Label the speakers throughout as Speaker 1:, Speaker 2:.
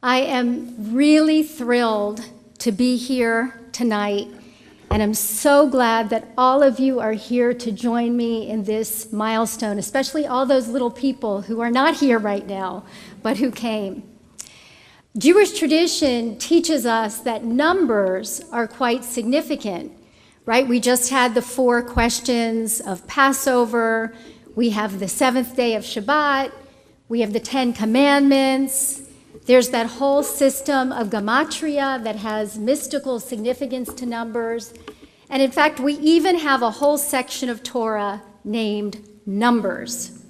Speaker 1: I am really thrilled to be here tonight, and I'm so glad that all of you are here to join me in this milestone, especially all those little people who are not here right now, but who came. Jewish tradition teaches us that numbers are quite significant, right? We just had the 4 questions of Passover, we have the 7th day of Shabbat, we have the 10 Commandments. There's that whole system of gematria that has mystical significance to numbers. And in fact, we even have a whole section of Torah named Numbers.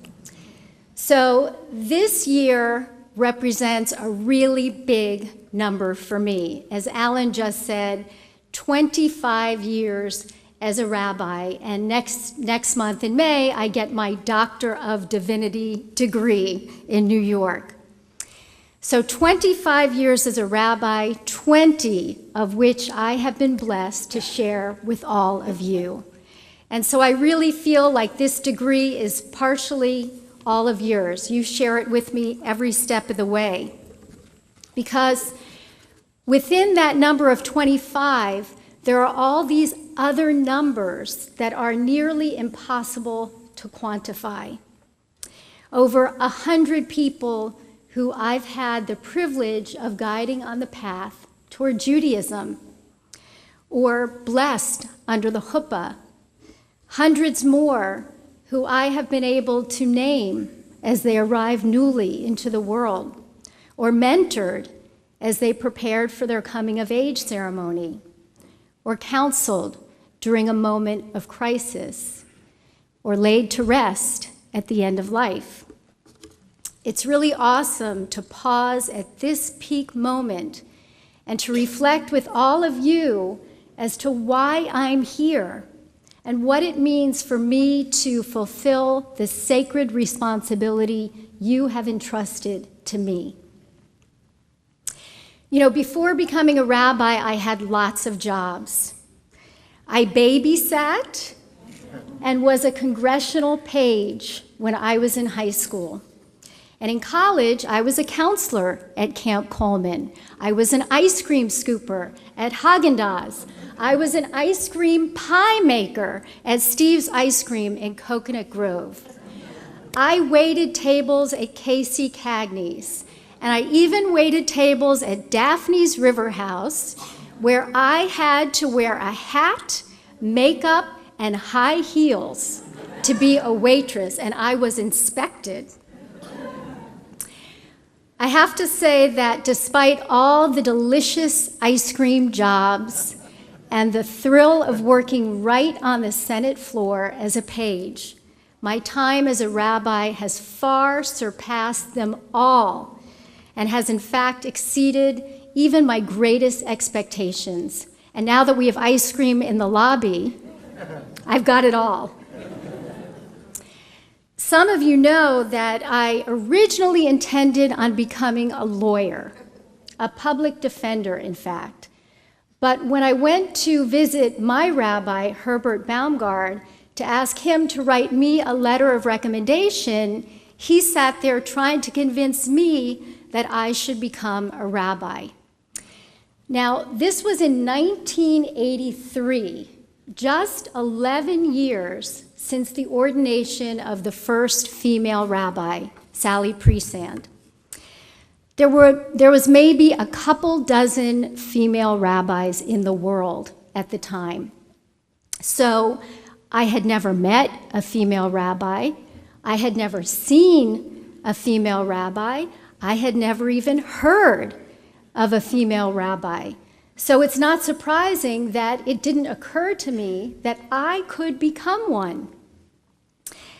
Speaker 1: So this year represents a really big number for me. As Alan just said, 25 years as a rabbi, and next month in May, I get my Doctor of Divinity degree in New York. So 25 years as a rabbi, 20 of which I have been blessed to share with all of you. And so I really feel like this degree is partially all of yours. You share it with me every step of the way. Because within that number of 25, there are all these other numbers that are nearly impossible to quantify. Over 100 people who I've had the privilege of guiding on the path toward Judaism, or blessed under the chuppah. Hundreds more who I have been able to name as they arrived newly into the world, or mentored as they prepared for their coming of age ceremony, or counseled during a moment of crisis, or laid to rest at the end of life. It's really awesome to pause at this peak moment and to reflect with all of you as to why I'm here and what it means for me to fulfill the sacred responsibility you have entrusted to me. You know, before becoming a rabbi, I had lots of jobs. I babysat and was a congressional page when I was in high school. And in college, I was a counselor at Camp Coleman. I was an ice cream scooper at Haagen-Dazs. I was an ice cream pie maker at Steve's Ice Cream in Coconut Grove. I waited tables at Casey Cagney's, and I even waited tables at Daphne's River House, where I had to wear a hat, makeup, and high heels to be a waitress, and I was inspected. I have to say that despite all the delicious ice cream jobs and the thrill of working right on the Senate floor as a page, my time as a rabbi has far surpassed them all and has in fact exceeded even my greatest expectations. And now that we have ice cream in the lobby, I've got it all. Some of you know that I originally intended on becoming a lawyer, a public defender, in fact. But when I went to visit my rabbi, Herbert Baumgard, to ask him to write me a letter of recommendation, he sat there trying to convince me that I should become a rabbi. Now, this was in 1983, just 11 years since the ordination of the first female rabbi, Sally Presand. There was maybe a couple dozen female rabbis in the world at the time. So I had never met a female rabbi. I had never seen a female rabbi. I had never even heard of a female rabbi. So it's not surprising that it didn't occur to me that I could become one.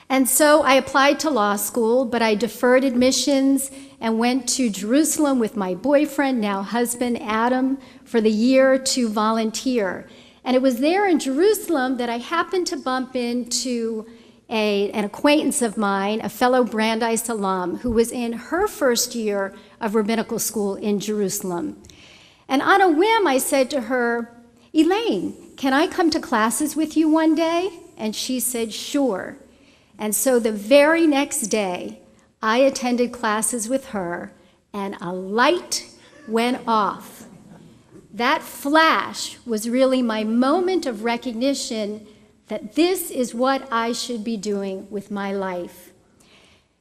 Speaker 1: And so I applied to law school, but I deferred admissions and went to Jerusalem with my boyfriend, now husband, Adam, for the year to volunteer. And it was there in Jerusalem that I happened to bump into an acquaintance of mine, a fellow Brandeis alum, who was in her first year of rabbinical school in Jerusalem. And on a whim, I said to her, "Elaine, can I come to classes with you one day?" And she said, "Sure." And so the very next day, I attended classes with her, and a light went off. That flash was really my moment of recognition that this is what I should be doing with my life.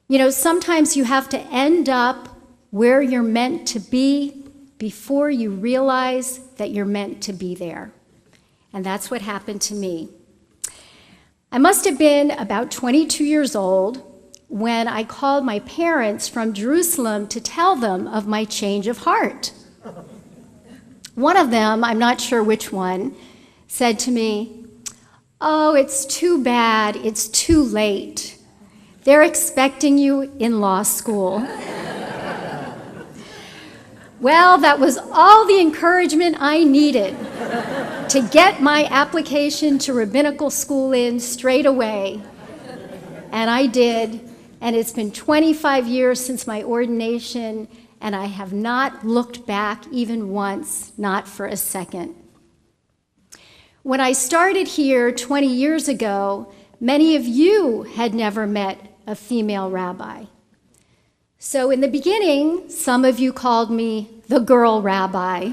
Speaker 1: You know, sometimes you have to end up where you're meant to be before you realize that you're meant to be there. And that's what happened to me. I must have been about 22 years old when I called my parents from Jerusalem to tell them of my change of heart. One of them, I'm not sure which one, said to me, "Oh, it's too bad, it's too late. They're expecting you in law school." Well, that was all the encouragement I needed to get my application to rabbinical school in straight away. And I did, and it's been 25 years since my ordination, and I have not looked back even once, not for a second. When I started here 20 years ago, many of you had never met a female rabbi. So in the beginning, some of you called me the girl rabbi,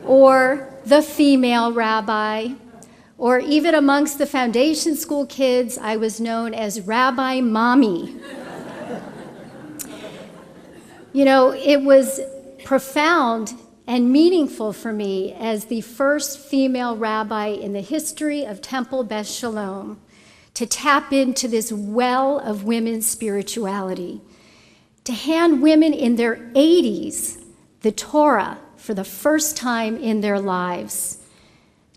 Speaker 1: or the female rabbi, or even amongst the foundation school kids, I was known as Rabbi Mommy. You know, it was profound and meaningful for me as the first female rabbi in the history of Temple Beth Shalom to tap into this well of women's spirituality, to hand women in their 80s the Torah for the first time in their lives,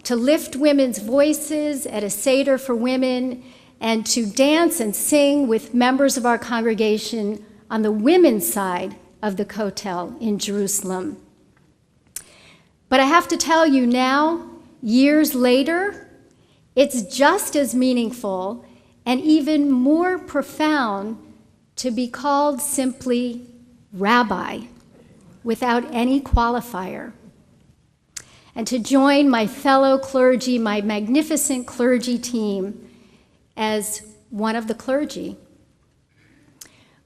Speaker 1: to lift women's voices at a Seder for women, and to dance and sing with members of our congregation on the women's side of the Kotel in Jerusalem. But I have to tell you now, years later, it's just as meaningful and even more profound to be called simply rabbi without any qualifier, and to join my fellow clergy, my magnificent clergy team, as one of the clergy.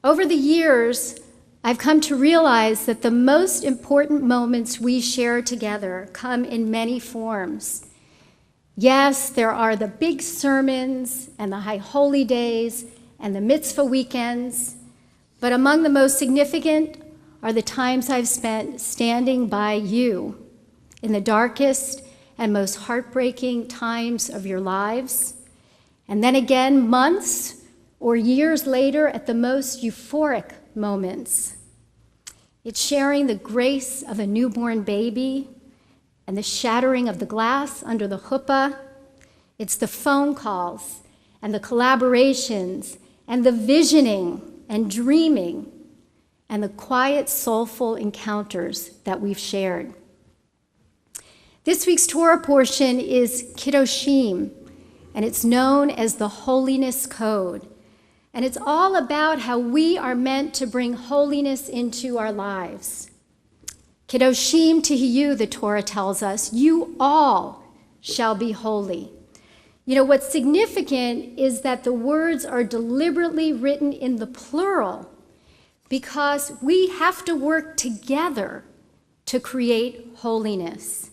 Speaker 1: Over the years, I've come to realize that the most important moments we share together come in many forms. Yes, there are the big sermons and the high holy days and the mitzvah weekends, but among the most significant are the times I've spent standing by you in the darkest and most heartbreaking times of your lives, and then again months or years later at the most euphoric moments. It's sharing the grace of a newborn baby and the shattering of the glass under the chuppah. It's the phone calls and the collaborations and the visioning and dreaming and the quiet, soulful encounters that we've shared. This week's Torah portion is Kiddushim, and it's known as the Holiness Code. And it's all about how we are meant to bring holiness into our lives. Kiddushim Tihiyu, the Torah tells us, you all shall be holy. You know, what's significant is that the words are deliberately written in the plural because we have to work together to create holiness.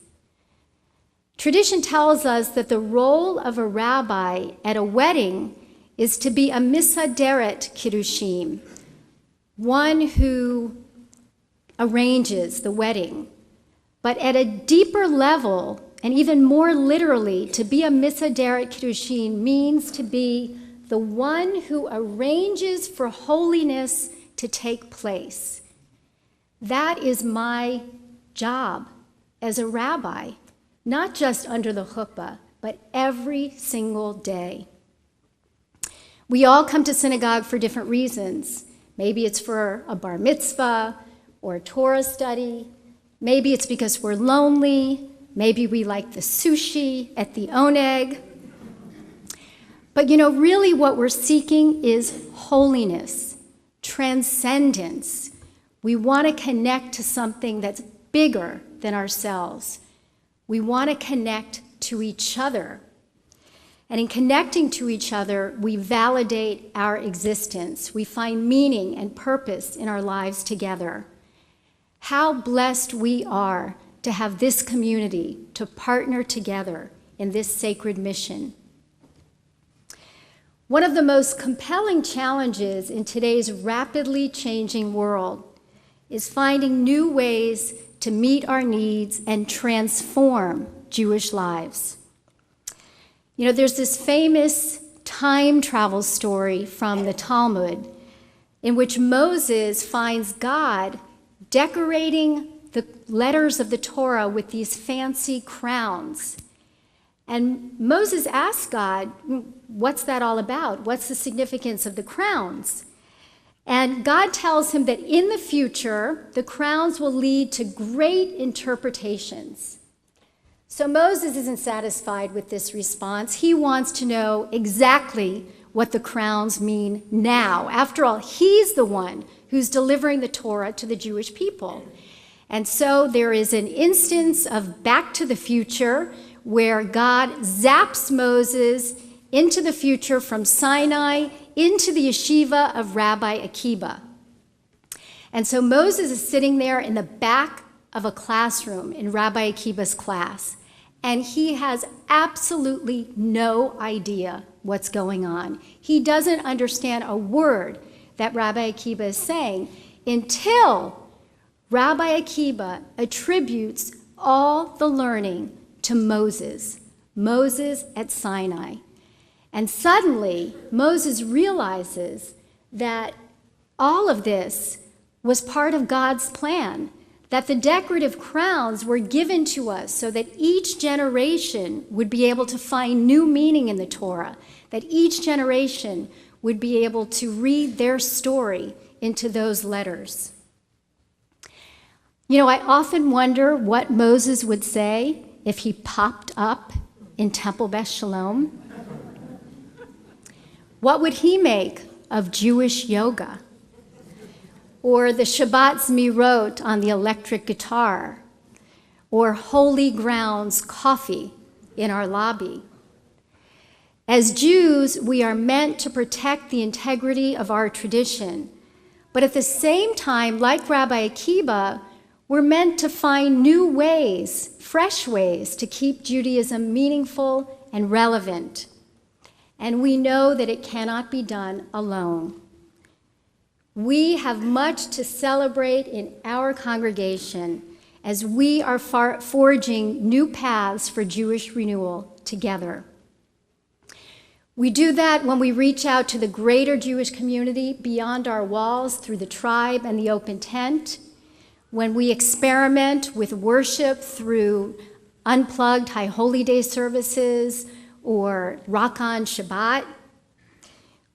Speaker 1: Tradition tells us that the role of a rabbi at a wedding is to be a misaderet kiddushim, one who arranges the wedding. But at a deeper level, and even more literally, to be a misaderet kiddushim means to be the one who arranges for holiness to take place. That is my job as a rabbi, not just under the chuppah, but every single day. We all come to synagogue for different reasons. Maybe it's for a bar mitzvah or a Torah study. Maybe it's because we're lonely. Maybe we like the sushi at the Oneg. But you know, really what we're seeking is holiness, transcendence. We want to connect to something that's bigger than ourselves. We want to connect to each other. And in connecting to each other, we validate our existence. We find meaning and purpose in our lives together. How blessed we are to have this community to partner together in this sacred mission. One of the most compelling challenges in today's rapidly changing world is finding new ways to meet our needs and transform Jewish lives. You know, there's this famous time travel story from the Talmud in which Moses finds God decorating the letters of the Torah with these fancy crowns. And Moses asks God, what's that all about? What's the significance of the crowns? And God tells him that in the future, the crowns will lead to great interpretations. So Moses isn't satisfied with this response. He wants to know exactly what the crowns mean now. After all, he's the one who's delivering the Torah to the Jewish people. And so there is an instance of Back to the Future where God zaps Moses into the future from Sinai into the yeshiva of Rabbi Akiba. And so Moses is sitting there in the back of a classroom in Rabbi Akiba's class, and he has absolutely no idea what's going on. He doesn't understand a word that Rabbi Akiba is saying until Rabbi Akiba attributes all the learning to Moses at Sinai. And suddenly, Moses realizes that all of this was part of God's plan, that the decorative crowns were given to us so that each generation would be able to find new meaning in the Torah, that each generation would be able to read their story into those letters. You know, I often wonder what Moses would say if he popped up in Temple Beth Shalom. What would he make of Jewish yoga? Or the Shabbat Zmirot on the electric guitar? Or Holy Grounds coffee in our lobby? As Jews, we are meant to protect the integrity of our tradition. But at the same time, like Rabbi Akiba, we're meant to find new ways, fresh ways, to keep Judaism meaningful and relevant. And we know that it cannot be done alone. We have much to celebrate in our congregation as we are forging new paths for Jewish renewal together. We do that when we reach out to the greater Jewish community beyond our walls through the tribe and the open tent, when we experiment with worship through unplugged High Holy Day services or Rock on Shabbat.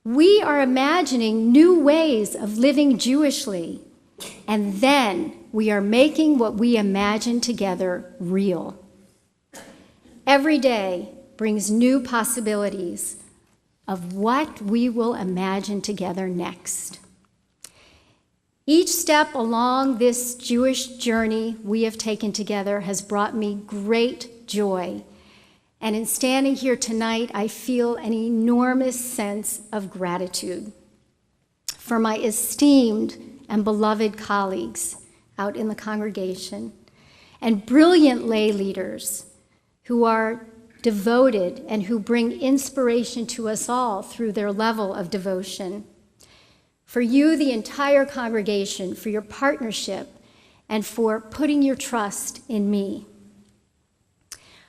Speaker 1: We are imagining new ways of living Jewishly, and then we are making what we imagine together real. Every day brings new possibilities of what we will imagine together next. Each step along this Jewish journey we have taken together has brought me great joy. And in standing here tonight, I feel an enormous sense of gratitude for my esteemed and beloved colleagues out in the congregation and brilliant lay leaders who are devoted and who bring inspiration to us all through their level of devotion. For you, the entire congregation, for your partnership and for putting your trust in me.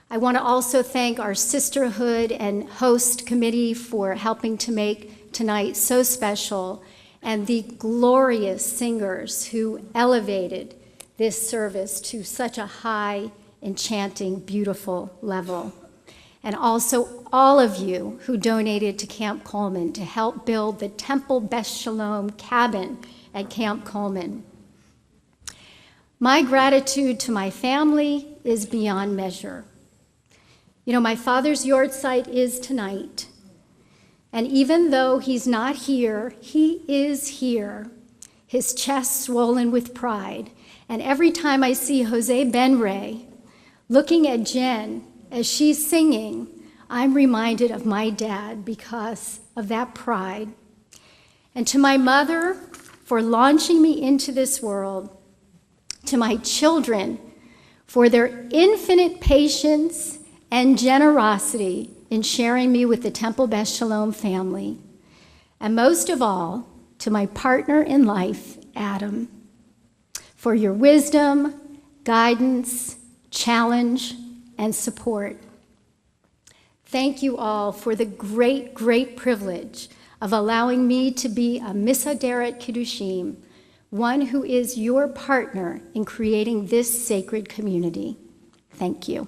Speaker 1: I want to also thank our sisterhood and host committee for helping to make tonight so special, and the glorious singers who elevated this service to such a high, enchanting, beautiful level. And also all of you who donated to Camp Coleman to help build the Temple Beth Shalom cabin at Camp Coleman. My gratitude to my family is beyond measure. You know, my father's yahrzeit is tonight. And even though he's not here, he is here, his chest swollen with pride. And every time I see Jose Ben-Ray looking at Jen as she's singing, I'm reminded of my dad because of that pride. And to my mother for launching me into this world, to my children for their infinite patience and generosity in sharing me with the Temple Beth Shalom family. And most of all, to my partner in life, Adam, for your wisdom, guidance, challenge, and support. Thank you all for the great, great privilege of allowing me to be a Misaderet Kiddushim, one who is your partner in creating this sacred community. Thank you.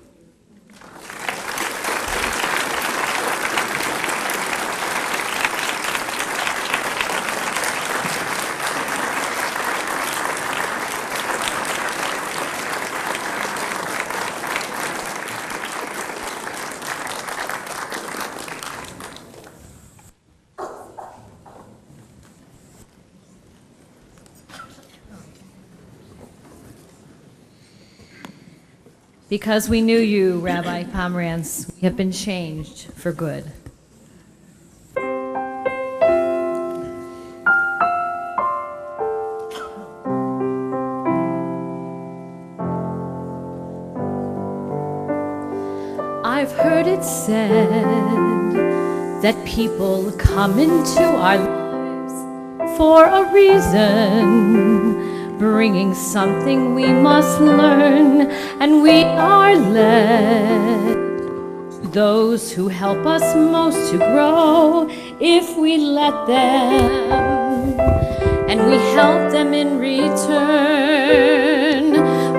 Speaker 2: Because we knew you, Rabbi Pomerantz, we have been changed for good. I've heard it said that people come into our lives for a reason, bringing something we must learn, and we are led to those who help us most to grow if we let them, and we help them in return.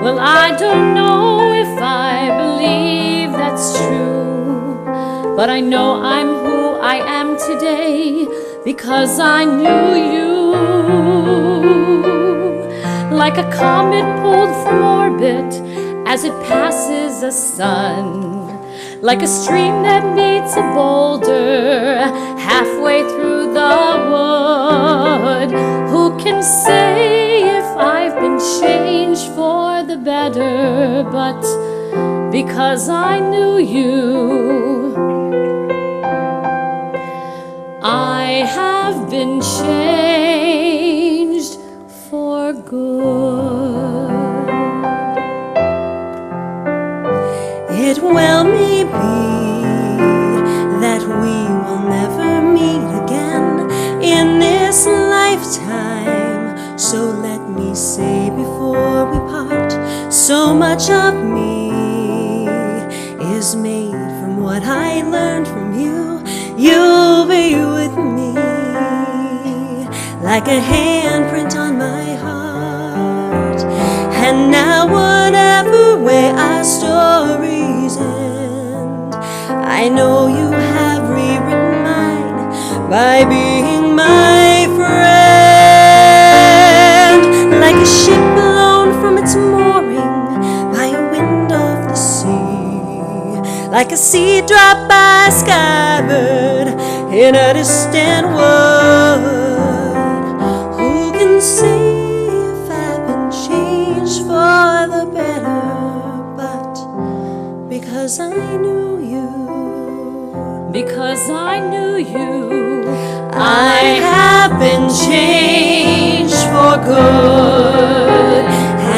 Speaker 2: Well, I don't know if I believe that's true, but I know I'm who I am today because I knew you. Like a comet pulled from orbit as it passes the sun, like a stream that meets a boulder halfway through the wood. Who can say if I've been changed for the better? But because I knew you, I have been changed for good.
Speaker 3: It well may be that we will never meet again in this lifetime. So let me say before we part, so much of me is made from what I learned from you. You'll be with me like a handprint on my heart. And now whatever way our stories end, I know you have rewritten mine by being my friend. Like a ship blown from its mooring by a wind of the sea, like a seed dropped by a skybird in a distant wood. Who can say if I've been changed for the better? But because I knew you,
Speaker 2: Because I knew you,
Speaker 3: I have been changed for good.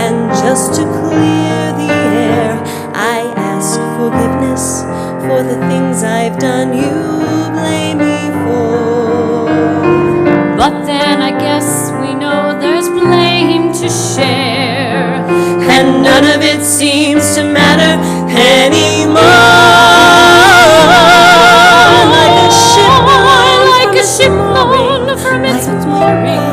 Speaker 3: And just to clear the air, I ask forgiveness for the things I've done you blame me for.
Speaker 2: but then I guess we know there's blame to share,
Speaker 3: And none of it seems to matter anymore.
Speaker 2: like a ship blown from its mooring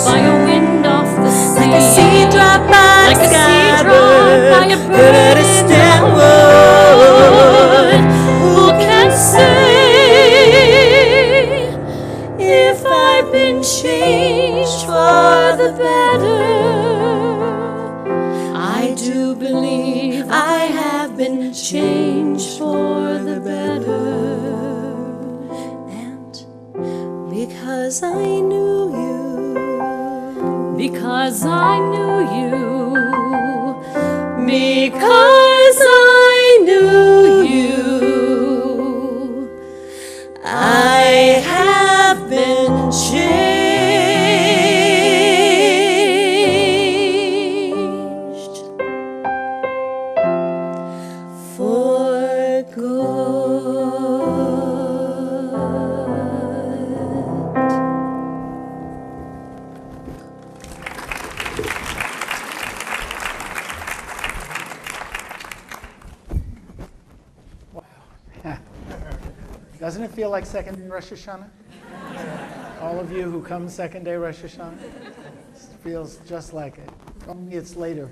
Speaker 2: by a wind off the sea,
Speaker 3: Like a seed dropped by
Speaker 2: like
Speaker 3: a
Speaker 2: a seed
Speaker 3: skybird
Speaker 2: dropped by a
Speaker 3: in
Speaker 2: bird
Speaker 3: a
Speaker 2: in
Speaker 3: distant
Speaker 2: the
Speaker 3: wood.
Speaker 2: Who can say
Speaker 3: If I've been changed for the better?
Speaker 2: I do believe
Speaker 3: I have been
Speaker 2: changed for the better.
Speaker 3: And because I knew you,
Speaker 2: Because I knew you, because I knew you,
Speaker 3: I have been changed
Speaker 4: Doesn't it feel like second day Rosh Hashanah? All of you who come second day Rosh Hashanah? It feels just like it. Only it's later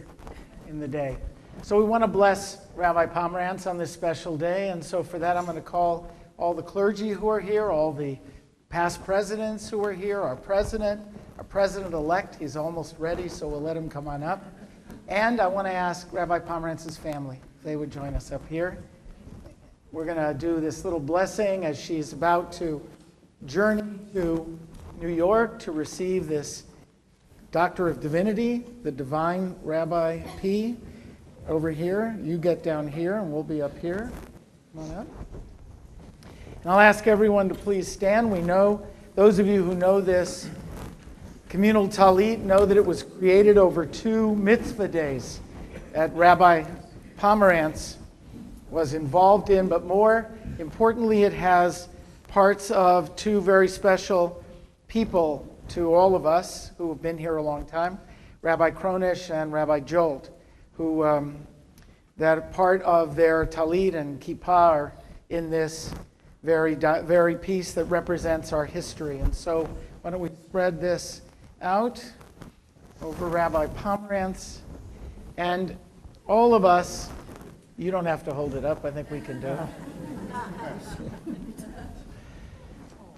Speaker 4: in the day. So we want to bless Rabbi Pomerantz on this special day, and so for that I'm going to call all the clergy who are here, all the past presidents who are here, our president-elect, he's almost ready, so we'll let him come on up. And I want to ask Rabbi Pomerantz's family if they would join us up here. We're going to do this little blessing as she's about to journey to New York to receive this Doctor of Divinity, the Divine Rabbi P. Over here. You get down here and we'll be up here. Come on up. And I'll ask everyone to please stand. We know, those of you who know this communal talit know that it was created over 2 mitzvah days that Rabbi Pomerantz was involved in, but more importantly, it has parts of 2 very special people to all of us who have been here a long time, Rabbi Kronish and Rabbi Jolt, who that part of their talit and kippah are in this very piece that represents our history. And so why don't we spread this out over Rabbi Pomerantz. And all of us, you don't have to hold it up, I think we can do it.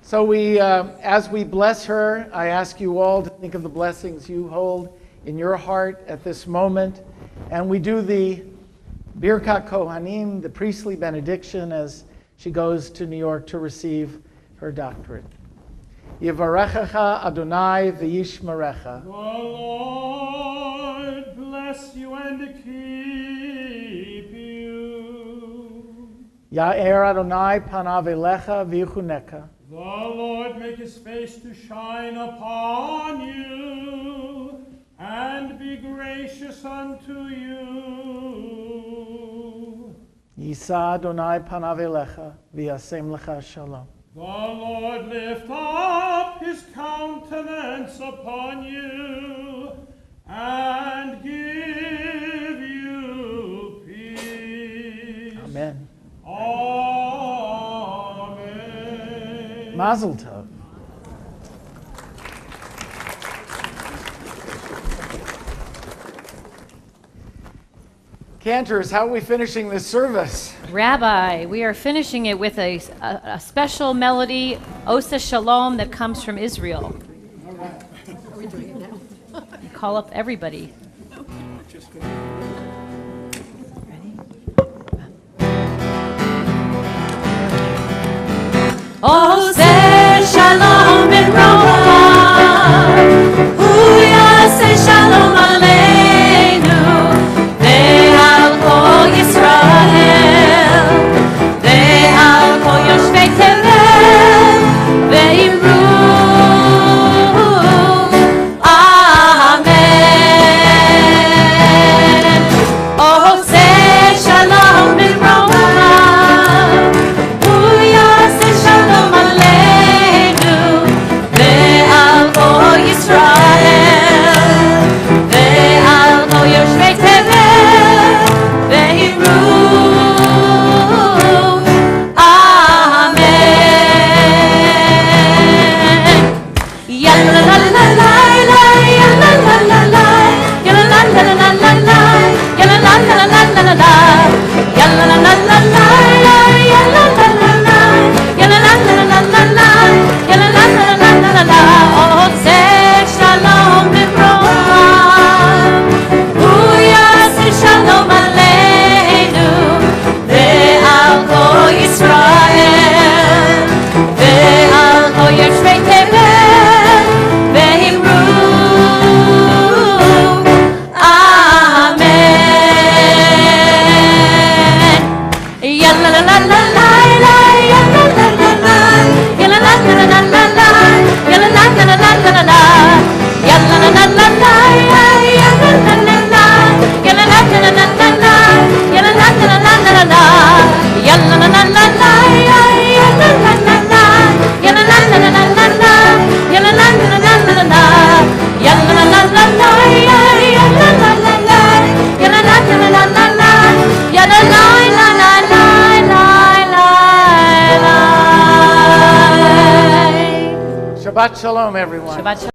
Speaker 4: So we, as we bless her, I ask you all to think of the blessings you hold in your heart at this moment. And we do the Birkat Kohanim, the priestly benediction, as she goes to New York to receive her doctorate. Yivarechecha Adonai v'yishmerecha.
Speaker 5: The Lord bless you and keep you.
Speaker 4: Ya'er Adonai panav elecha v'yichuneka.
Speaker 5: The Lord make his face to shine upon you and be gracious unto you.
Speaker 4: Yisa Adonai panav elecha v'yasem lecha shalom.
Speaker 5: The Lord lift up his countenance upon you and give you peace.
Speaker 4: Amen.
Speaker 5: Amen.
Speaker 4: Mazel tov. Cantors, how are we finishing this service?
Speaker 2: Rabbi, we are finishing it with a special melody, Osa Shalom, that comes from Israel.
Speaker 6: Are we doing it now?
Speaker 2: Call up everybody.
Speaker 3: Oseh shalom ben Roma, hu yaseh shalom aleinu, ve'al kol Yisrael, ve'al kol yoshvei tevel, ve'imru, amen.
Speaker 4: Shabbat Shalom, everyone.
Speaker 2: Shabbat shalom.